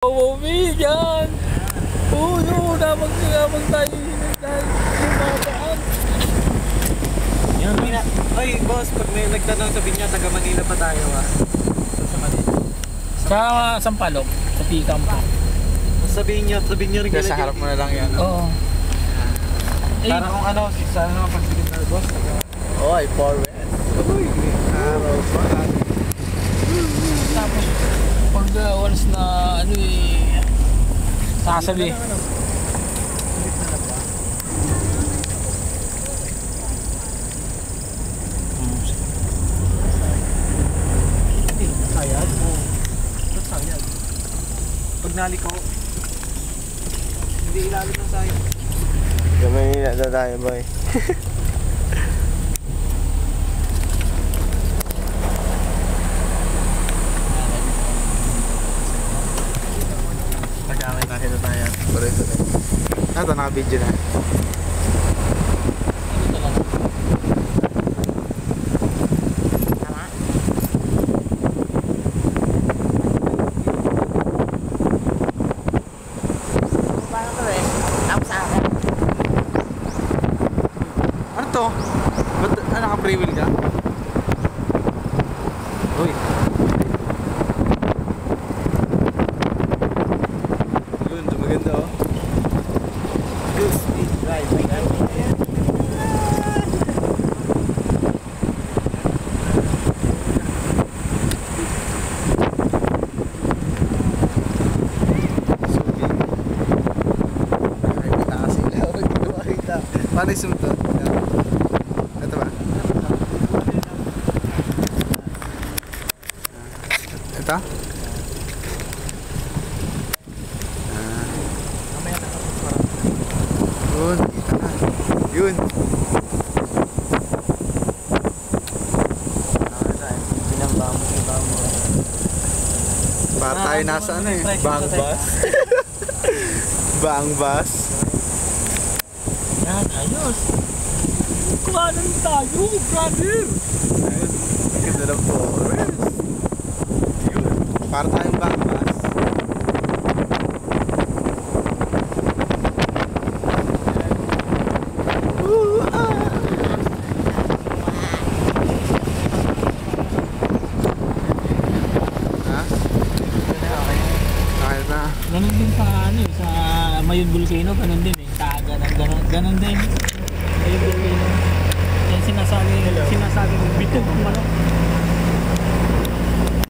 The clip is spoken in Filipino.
Yan! Puno! Damang tayo lumataan. Yan. Oy, boss, pag may nagtanong sabihin niya, taga Manila pa tayo sa Manila. Sa Sampaloc, sa Pikam pa. Sabihin niyo rin Sa harap mo na lang yan. Oo. Para kung ano, sana pagbilin na boss. Oy, forward. Uy, araw pa. Tapos, pag once na ano sasabi. Sayad mo. Ba't sayad? Pag naliko, hindi ilalim ng sayad. Gamay na tayo, boy. Pagkamay tayo tayo. Pareho na. Ito, naka-video na. Ano to? Ba't naka-free wheel ka? Uy. Yun, maganda oh. Good speed driving. Paano yung sumto? Ito ba? Ito? Yun, kita na. Yun. Para tayo nasa ano eh. Bang bus. Bang bus. Yan, ayos. Kuhanan tayo, brother. Ayun, ang ganda ng forest. Yun. Para tayong bang bus. Ha? Okay na. Ganun din sa sa Mayon Volcano, ganun din ganun din. Mayon Volcano. Yan sinasabi bitog ng manok.